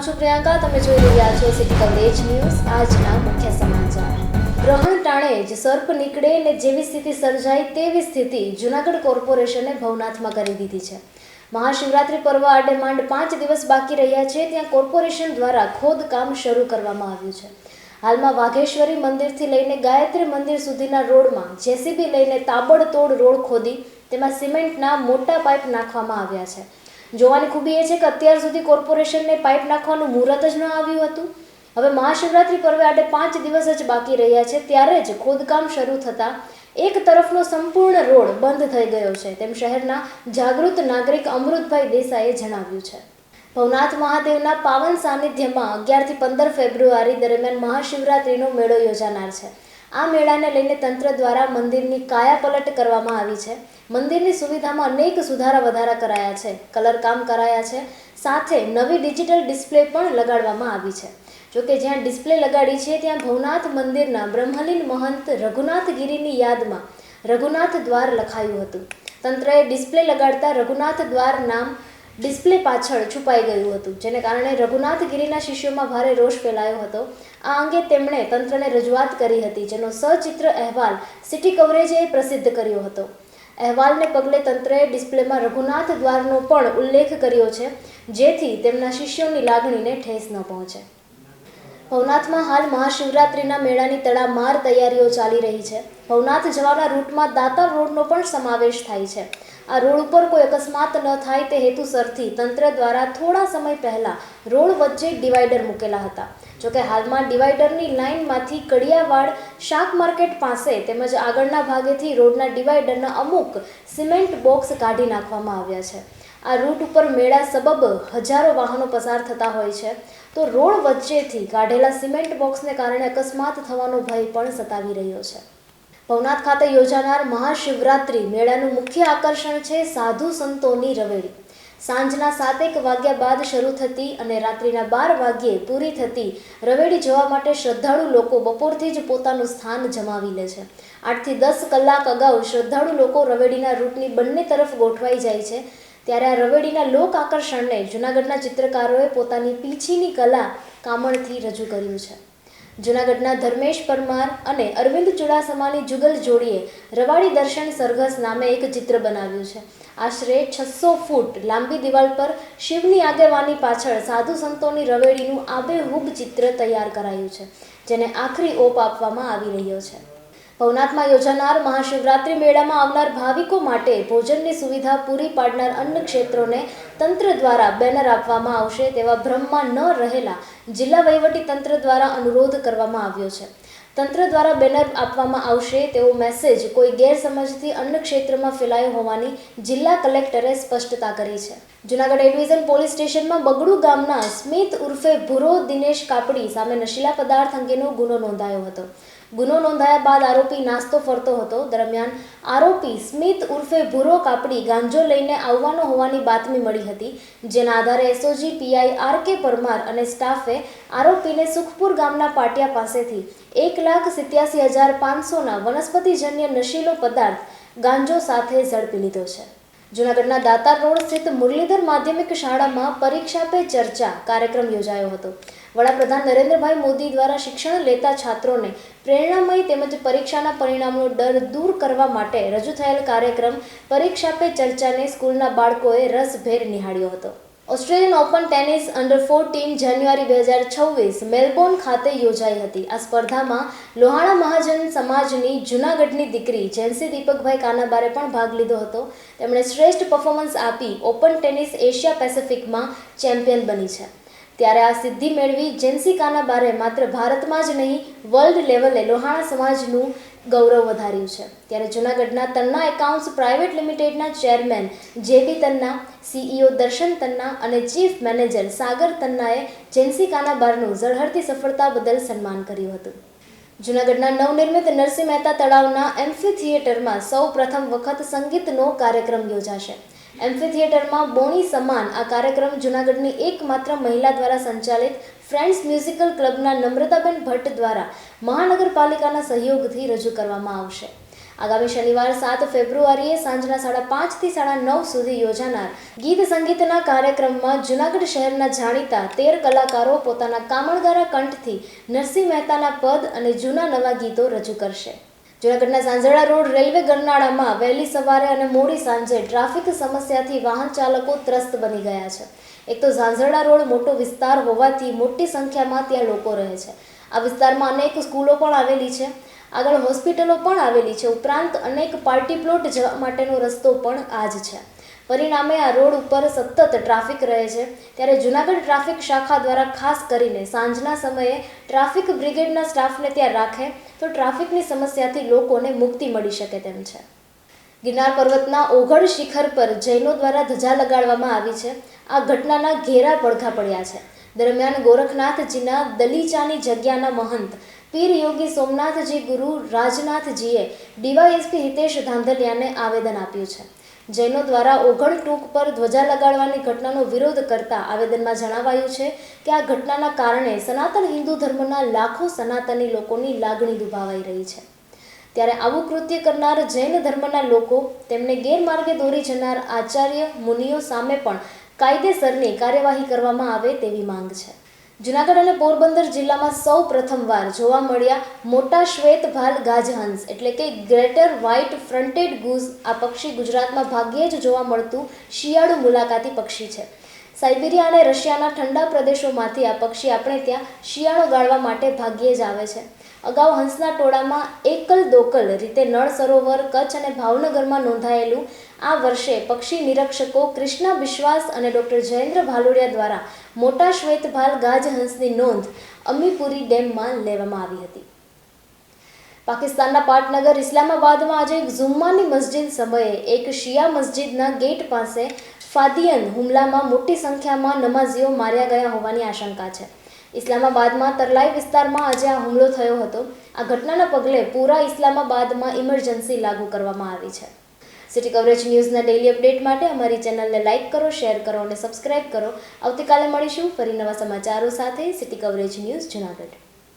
છું પ્રિયંકા. તમે જોઈ રહ્યા છો સિટી કવરેજ ન્યૂઝ. આજના મુખ્ય સમાચાર. ગ્રહણ ટાણે જ સર્પ નીકળે ને જેવી સ્થિતિ સર્જાય તેવી સ્થિતિ જૂનાગઢ કોર્પોરેશને ભવનાથમાં કરી દીધી છે. મહાશિવરાત્રી પર્વ આડે માંડ 5 દિવસ બાકી રહ્યા છે ત્યાં કોર્પોરેશન દ્વારા ખોદકામ શરૂ કરવામાં આવ્યું છે. હાલમાં વાઘેશ્વરી મંદિરથી લઈને ગાયત્રી મંદિર સુધીના રોડમાં જેસીબી લઈને તાબડતોડ રોડ ખોદી તેમાં સિમેન્ટના મોટા પાઇપ નાખવામાં આવ્યા છે. જોવાની ખૂબી એ છે કે અત્યાર સુધી કોર્પોરેશનને પાઇપ નાખવાનું મુહૂર્ત જ ન આવ્યું હતું. હવે મહાશિવરાત્રી પર્વે આડે 5 દિવસ જ બાકી રહ્યા છે ત્યારે જ ખોદકામ શરૂ થતાં એક તરફનો સંપૂર્ણ રોડ બંધ થઈ ગયો છે તેમ શહેરના જાગૃત નાગરિક અમૃતભાઈ દેસાઈએ જણાવ્યું છે. ભવનાથ મહાદેવના પાવન સાનિધ્યમાં 11 થી 15 ફેબ્રુઆરી દરમિયાન મહાશિવરાત્રીનો મેળો યોજાનાર છે. આ મેળાને લઈને તંત્ર દ્વારા મંદિરની કાયાપલટ કરવામાં આવી છે. મંદિરની સુવિધામાં અનેક સુધારા વધારા કરાયા છે, કલર કામ કરાયા છે, સાથે નવી ડિજિટલ ડિસ્પ્લે પણ લગાડવામાં આવી છે. જોકે જ્યાં ડિસ્પ્લે લગાડી છે ત્યાં ભવનાથ મંદિરના બ્રહ્મલીન મહંત રઘુનાથગીરીની યાદમાં રઘુનાથ દ્વાર લખાયું હતું. તંત્રએ ડિસ્પ્લે લગાડતા રઘુનાથ દ્વાર નામ ડિસ્પ્લે પાછળ છુપાઈ ગયું હતું, જેને કારણે રઘુનાથગીરીના શિષ્યોમાં ભારે રોષ ફેલાયો હતો. આ અંગે તેમણે તંત્રને રજૂઆત કરી હતી, જેનો સચિત્ર અહેવાલ સિટી કવરેજે પ્રસિદ્ધ કર્યો હતો. અહેવાલને પગલે તંત્રએ ડિસ્પ્લેમાં રઘુનાથ દ્વારનો પણ ઉલ્લેખ કર્યો છે, જેથી તેમના શિષ્યોની લાગણીને ઠેસ ન પહોંચે. ભવનાથમાં હાલ મહાશિવરાત્રિના મેળાની તડામાર તૈયારીઓ ચાલી રહી છે. ભવનાથ જવાના રૂટમાં દાતાર રોડનો પણ સમાવેશ થાય છે. આ રોડ ઉપર કોઈ અકસ્માત ન થાય તે હેતુસરથી તંત્ર દ્વારા થોડા સમય પહેલા રોડ વચ્ચે ડિવાઈડર મૂકેલા હતા. જોકે હાલમાં ડિવાઈડરની લાઇનમાંથી કડિયાવાડ શાક માર્કેટ પાસે તેમજ આગળના ભાગેથી રોડના ડિવાઈડરના અમુક સિમેન્ટ બોક્સ કાઢી નાખવામાં આવ્યા છે. આ રૂટ ઉપર મેળા સબબ હજારો વાહનો પસાર થતા હોય છે, તો રોડ વચ્ચેથી કાઢેલા સિમેન્ટ બોક્સને કારણે અકસ્માત થવાનો ભય પણ સતાવી રહ્યો છે. ભવનાથ ખાતે યોજાનાર મહાશિવરાત્રી મેળાનું મુખ્ય આકર્ષણ છે સાધુ સંતોની રવેડી. સાંજના 7 વાગ્યા બાદ શરૂ થતી અને રાત્રિના 12 વાગ્યે પૂરી થતી રવેડી જોવા માટે શ્રદ્ધાળુ લોકો બપોરથી જ પોતાનું સ્થાન જમાવી લે છે. 8 થી 10 કલાક અગાઉ શ્રદ્ધાળુ લોકો રવેડીના રૂટની બંને તરફ ગોઠવાઈ જાય છે. ત્યારે આ રવેડીના લોક આકર્ષણને જૂનાગઢના ચિત્રકારોએ પોતાની પીંછીની કલા કામણથી રજૂ કર્યું છે. જૂનાગઢના ધર્મેશ પરમાર અને અરવિંદ ચુડાસમાની જુગલ જોડીએ રવાડી દર્શન સરઘસ નામે એક ચિત્ર બનાવ્યું છે. આશરે 600 ફૂટ લાંબી દિવાલ પર શિવની આગેવાની પાછળ સાધુ સંતોની રવેડીનું આબેહૂબ ચિત્ર તૈયાર કરાયું છે, જેને આખરી ઓપ આપવામાં આવી રહ્યો છે. ભવનાથમાં યોજાનાર મહાશિવરાત્રી મેળામાં આવનાર ભાવિકો માટે ભોજનની સુવિધા પૂરી પાડનાર અન્ન ક્ષેત્રોને તંત્ર દ્વારા બેનર આપવામાં આવશે તેવા ભ્રમમાં ન રહેલા જિલ્લા વહીવટી તંત્ર દ્વારા અનુરોધ કરવામાં આવ્યો છે. તંત્ર દ્વારા બેનર આપવામાં આવશે તેવો મેસેજ કોઈ ગેરસમજથી અન્ન ક્ષેત્રમાં ફેલાયો હોવાની જિલ્લા કલેક્ટરે સ્પષ્ટતા કરી છે. જૂનાગઢ એ ડિવિઝન પોલીસ સ્ટેશનમાં બગડુ ગામના સ્મિત ઉર્ફે ભૂરો દિનેશ કાપડી સામે નશીલા પદાર્થ અંગેનો ગુનો નોંધાયો હતો. ગુનો નોંધાયા બાદ આરોપી નાસ્તો ફરતો હતો. દરમિયાન આરોપી સ્મિત ઉર્ફે ભૂરો કાપડી ગાંજો લઈને આવવાનો હોવાની બાતમી મળી હતી, જેના આધારે એસઓજી પીઆઈ આર.કે. પરમાર અને સ્ટાફે આરોપીને સુખપુર ગામના પાટિયા પાસેથી 1,87,500ના વનસ્પતિજન્ય નશીલો પદાર્થ ગાંજો સાથે ઝડપી લીધો છે. જૂનાગઢના દાતાર રોડ સ્થિત મુરલીધર માધ્યમિક શાળામાં પરીક્ષા પે ચર્ચા કાર્યક્રમ યોજાયો હતો. વડાપ્રધાન નરેન્દ્રભાઈ મોદી દ્વારા શિક્ષણ લેતા છાત્રોને પ્રેરણામય તેમજ પરીક્ષાના પરિણામનો ડર દૂર કરવા માટે રજૂ થયેલ કાર્યક્રમ પરીક્ષા પે ચર્ચાને સ્કૂલના બાળકોએ રસભેર નિહાળ્યો હતો. ઓસ્ટ્રેલિયન ઓપન ટેનિસ અંડર 14 જાન્યુઆરી 2026 મેલબોર્ન ખાતે યોજાઈ હતી. આ સ્પર્ધામાં લોહાણા મહાજન સમાજની જૂનાગઢની દીકરી જેન્સી દીપકભાઈ કાનાબારે પણ ભાગ લીધો હતો. તેમણે શ્રેષ્ઠ પરફોર્મન્સ આપી ઓપન ટેનિસ એશિયા પેસિફિકમાં ચેમ્પિયન બની છે. ત્યારે આ સિદ્ધિ મેળવી જેન્સી કાનાબારે માત્ર ભારતમાં જ નહીં વર્લ્ડ લેવલે લોહાણા સમાજનું ગૌરવ વધાર્યું છે. ત્યારે જૂનાગઢના તન્ના એકાઉન્ટ્સ પ્રાઇવેટ લિમિટેડના ચેરમેન જેબી તન્ના, સીઈઓ દર્શન તન્ના અને ચીફ મેનેજર સાગર તન્નાએ જેન્સી કાનાબારનું ઝળહળતી સફળતા બદલ સન્માન કર્યું હતું. જૂનાગઢના નવનિર્મિત નરસિંહ મહેતા તળાવના એમ્ફી થિયેટરમાં સૌ પ્રથમ વખત સંગીતનો કાર્યક્રમ યોજાશે. એમ્ફી થિયેટરમાં બોણી સમાન આ કાર્યક્રમ જૂનાગઢની એકમાત્ર મહિલા દ્વારા સંચાલિત ફ્રેન્ડ્સ મ્યુઝિકલ ક્લબના નમ્રતાબેન ભટ્ટ દ્વારા મહાનગરપાલિકાના સહયોગથી રજૂ કરવામાં આવશે. આગામી શનિવાર 7 ફેબ્રુઆરીએ સાંજના 5:30 થી 9:30 સુધી યોજાનાર ગીત સંગીતના કાર્યક્રમમાં જૂનાગઢ શહેરના જાણીતા 13 કલાકારો પોતાના કામણગારા કંઠથી નરસિંહ મહેતાના પદ અને જૂના નવા ગીતો રજૂ કરશે. જૂનાગઢના ઝાંઝરડા રોડ રેલવે ગરનાળામાં વહેલી સવારે અને મોડી સાંજે ટ્રાફિક સમસ્યાથી વાહન ચાલકો ત્રસ્ત બની ગયા છે. એક તો ઝાંઝરડા રોડ મોટો વિસ્તાર હોવાથી મોટી સંખ્યામાં ત્યાં લોકો રહે છે. આ વિસ્તારમાં અનેક સ્કૂલો પણ આવેલી છે, આગળ હોસ્પિટલો પણ આવેલી છે, ઉપરાંત અનેક પાર્ટી પ્લોટ જવા માટેનો રસ્તો પણ આ જ છે. પરિણામે આ રોડ ઉપર સતત ટ્રાફિક રહે છે. ત્યારે જૂનાગઢ ટ્રાફિક શાખા દ્વારા ખાસ કરીને સાંજના સમયે ટ્રાફિક બ્રિગેડના સ્ટાફને ત્યાં રાખે તો ટ્રાફિકની સમસ્યાથી લોકોને મુક્તિ મળી શકે તેમ છે. ગિરનાર પર્વતના ઓઘડ શિખર પર જૈનો દ્વારા ધજા લગાડવામાં આવી છે. આ ઘટનાના ઘેરા પડઘા પડ્યા છે. દરમિયાન ગોરખનાથજીના દલીચાની જગ્યાના મહંત પીર યોગી સોમનાથજી ગુરુ રાજનાથજીએ ડીવાયએસપી હિતેશ ધાંધલિયાને આવેદન આપ્યું છે. જૈનો દ્વારા ઓઘડ ટૂંક પર ધ્વજા લગાડવાની ઘટનાનો વિરોધ કરતા આવેદનમાં જણાવાયું છે કે આ ઘટનાના કારણે સનાતન હિન્દુ ધર્મના લાખો સનાતની લોકોની લાગણી દુભાવાઈ રહી છે. ત્યારે આવું કૃત્ય કરનાર જૈન ધર્મના લોકો, તેમને ગેરમાર્ગે દોરી જનાર આચાર્ય મુનિઓ સામે પણ કાયદેસરની કાર્યવાહી કરવામાં આવે તેવી માંગ છે. જૂનાગઢ અને પોરબંદર જિલ્લામાં સૌ પ્રથમવાર જોવા મળ્યા મોટા શ્વેત ભાલ ગાજહંસ એટલે કે ગ્રેટર વ્હાઇટ ફ્રન્ટેડ ગૂઝ. આ પક્ષી ગુજરાતમાં ભાગ્યે જ જોવા મળતું શિયાળુ મુલાકાતી પક્ષી છે. સાઇબિરિયા અને રશિયાના ઠંડા પ્રદેશોમાંથી આ પક્ષી આપણે ત્યાં શિયાળો ગાળવા માટે ભાગ્યે જ આવે છે. અગાઉ હંસના ટોળામાં એકલ દોકલ રીતે નળ સરોવર, કચ્છ અને ભાવનગરમાં નોંધાયેલું આ વર્ષે પક્ષી નિરીક્ષકો કૃષ્ણા બિશ્વાસ અને ડૉક્ટર જયેન્દ્ર ભાલોડિયા દ્વારા મોટા શ્વેતભાલ ગાજહંસની નોંધ અમીપુરી ડેમમાં લેવામાં આવી હતી. પાકિસ્તાનના પાટનગર ઇસ્લામાબાદમાં આજે એક ઝુમ્માની મસ્જિદ સમયે એક શિયા મસ્જિદના ગેટ પાસે ફાદિયન હુમલામાં મોટી સંખ્યામાં નમાઝીઓ માર્યા ગયા હોવાની આશંકા છે. ઇસ્લામાબાદમાં તરલાઈ વિસ્તારમાં આજે આ હુમલો થયો હતો. આ ઘટનાના પગલે પૂરા ઇસ્લામાબાદમાં ઇમરજન્સી લાગુ કરવામાં આવી છે. સિટી કવરેજ ન્યૂઝના ડેઇલી અપડેટ માટે અમારી ચેનલને લાઇક કરો, શેર કરો અને સબસ્ક્રાઇબ કરો. આવતીકાલે મળીશું ફરી નવા સમાચારો સાથે. City coverage news Junagadh.